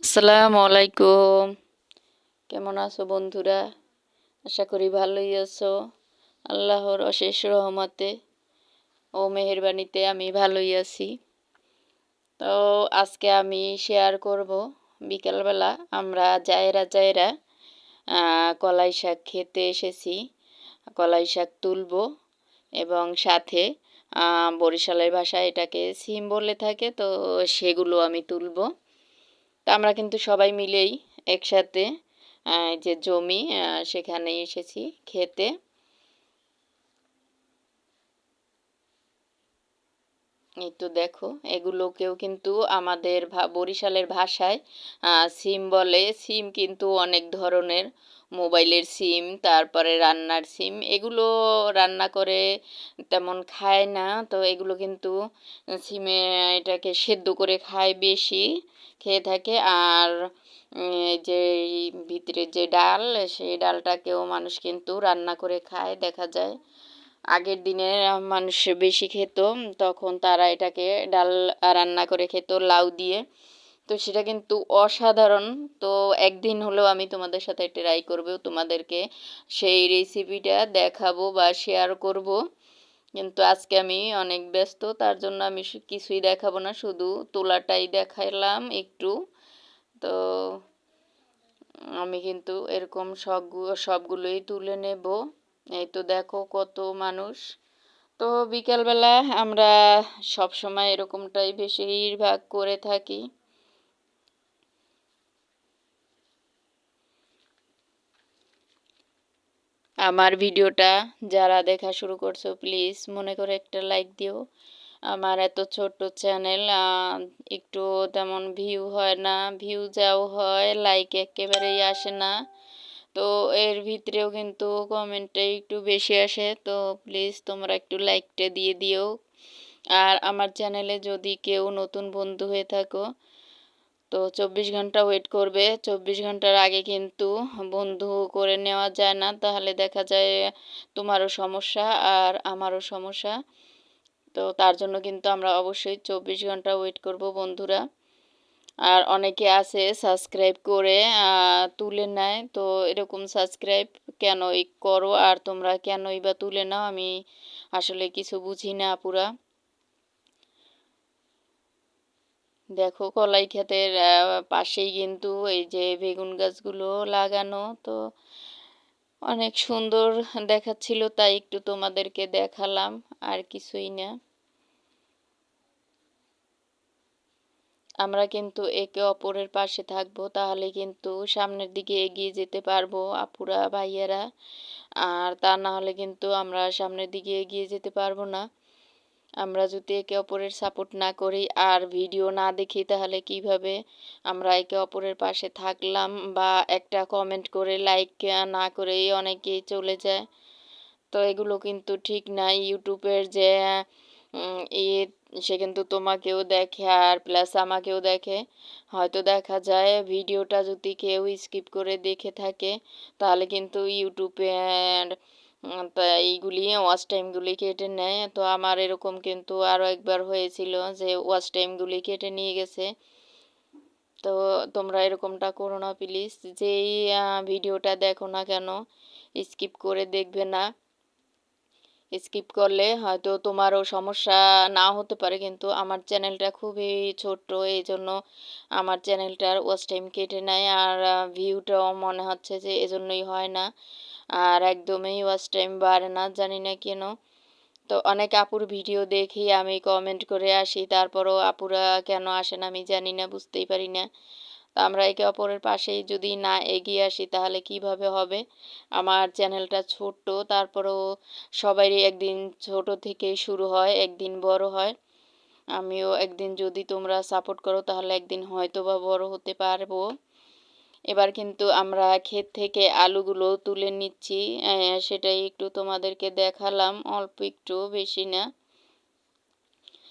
আসসালামু আলাইকুম। কেমন আছো বন্ধুরা? আশা করি ভালোই আছো। আল্লাহর অশেষ রহমতে ও মেহেরবানিতে আমি ভালোই আছি। তো আজকে আমি শেয়ার করব বিকালবেলা আমরা জায়েরা কলাই শাক খেতে এসেছি। কলাই শাক তুলব এবং সাথে বরিশালের ভাষায় এটাকে সিম বলে থাকে, তো সেগুলো আমি তুলব। তো আমরা কিন্তু সবাই মিলেই একসাথে যে জমি সেখানে এসেছি খেতে। এই তো দেখো, এগুলোকেও কিন্তু আমাদের বরিশালের ভাষায় সিম বলে। সিম কিন্তু অনেক ধরনের, মোবাইলের সিম, তারপরে রান্নার সিম। এগুলো রান্না করে তেমন খায় না, তো এগুলো কিন্তু সিমে এটাকে সেদ্ধ করে খায় বেশি, খেয়ে থাকে। আর যে ভিতরে যে ডাল, সেই ডালটাকেও মানুষ কিন্তু রান্না করে খায় দেখা যায়। আগের দিনে মানুষ বেশি খেত, তখন তারা এটাকে ডাল রান্না করে খেত লাউ দিয়ে। তো সেটা কিন্তু অসাধারণ। তো একদিন হলেও আমি তোমাদের সাথে ট্রাই করব, তোমাদেরকে সেই রেসিপিটা দেখাবো বা শেয়ার করব। কিন্তু আজকে আমি অনেক ব্যস্ত, তার জন্য আমি কিছুই দেখাবো না, শুধু তোলাটাই দেখাইলাম একটু। তো আমি কিন্তু এরকম সবগুলোই তুলে নেব। এই তো দেখো কত মানুষ। তো বিকালবেলা আমরা সব সময় এরকমটাই বেশিরভাগ করে থাকি। আমার ভিডিওটা যারা দেখা শুরু করছো প্লিজ মনে করে একটা লাইক দিও। আমার এত ছোট্ট চ্যানেল, একটু তেমন ভিউ হয় না, ভিউ যাও হয়, লাইক একেবারেই আসে না। তো এর ভিতরেও কিন্তু কমেন্টটা একটু বেশি আসে, তো প্লিজ তোমরা একটু লাইকটা দিয়ে দিও। আর আমার চ্যানেলে যদি কেউ নতুন বন্ধু হয়ে থাকো, তো 24 ঘন্টা ওয়েট করবে। 24 ঘন্টার আগে কিন্তু বন্ধু করে নেওয়া যায় না, তাহলে দেখা যায় তোমারও সমস্যা আর আমারও সমস্যা। তো তার জন্য কিন্তু আমরা অবশ্যই 24 ঘন্টা ওয়েট করব বন্ধুরা। আর অনেকে আছে সাবস্ক্রাইব করে তুলে নেয়, তো এরকম সাবস্ক্রাইব কেনই করো আর তোমরা কেনই বা তুলে নাও, আমি আসলে কিছু বুঝি না পুরা। দেখো কলাই ক্ষেতের পাশেই কিন্তু এই যে বেগুন গাছগুলো লাগানো, তো অনেক সুন্দর দেখাচ্ছিল, তাই একটু তোমাদেরকে দেখালাম, আর কিছুই না। আমরা কিন্তু একে অপরের পাশে থাকবো, তাহলে কিন্তু সামনের দিকে এগিয়ে যেতে পারবো আপুরা ভাইয়েরা। আর তা না হলে কিন্তু আমরা সামনের দিকে এগিয়ে যেতে পারবো না। আমরা যদি একে অপরের সাপোর্ট না করি আর ভিডিও না দেখি, তাহলে কিভাবে আমরা একে অপরের পাশে থাকলাম। বা একটা কমেন্ট করে লাইক না করেই অনেকেই চলে যায়, তো এগুলো কিন্তু ঠিক না। ইউটিউবের যে ই সে কিন্তু তোমাকেও দেখে আর প্লাস আমাকেও দেখে। হয়তো দেখা যায় ভিডিওটা যদি কেউ স্কিপ করে দেখে থাকে, তাহলে কিন্তু ইউটিউবে তা এইগুলি ওয়াচ টাইমগুলি কেটে নেয়। তো আমার এরকম কিন্তু আরও একবার হয়েছিল যে ওয়াচ টাইমগুলি কেটে নিয়ে গেছে। তো তোমরা এরকমটা করো না প্লিজ। যেই ভিডিওটা দেখো না কেন স্কিপ করে দেখবে না। স্কিপ করলে হয়তো তোমারও সমস্যা না হতে পারে, কিন্তু আমার চ্যানেলটা খুবই ছোট্ট, এই জন্য আমার চ্যানেলটার ওয়াচ টাইম কেটে নেয়। আর ভিউটাও মনে হচ্ছে যে এজন্যই হয় না, আর একদমই ওয়াচ টাইম বাড়ে না, জানি না কেন। তো অনেক আপুর ভিডিও দেখি আমি কমেন্ট করে আসি, তারপরও আপুরা কেন আসে না আমি জানি না, বুঝতেই পারি না। তো আমরা একে অপরের পাশেই যদি না এগিয়ে আসি, তাহলে কিভাবে হবে। আমার চ্যানেলটা ছোট্ট, তারপরেও সবারই একদিন ছোট থেকেই শুরু হয়, একদিন বড় হয়। আমিও একদিন যদি তোমরা সাপোর্ট করো, তাহলে একদিন হয়তো বা বড় হতে পারবো। এবার কিন্তু আমরা ক্ষেত থেকে আলুগুলো তুলে নিচ্ছি, সেটাই একটু তোমাদেরকে দেখালাম, অল্প একটু, বেশি না।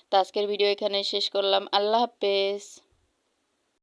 তো আজকের ভিডিও এখানে শেষ করলাম। আল্লাহ হাফেজ।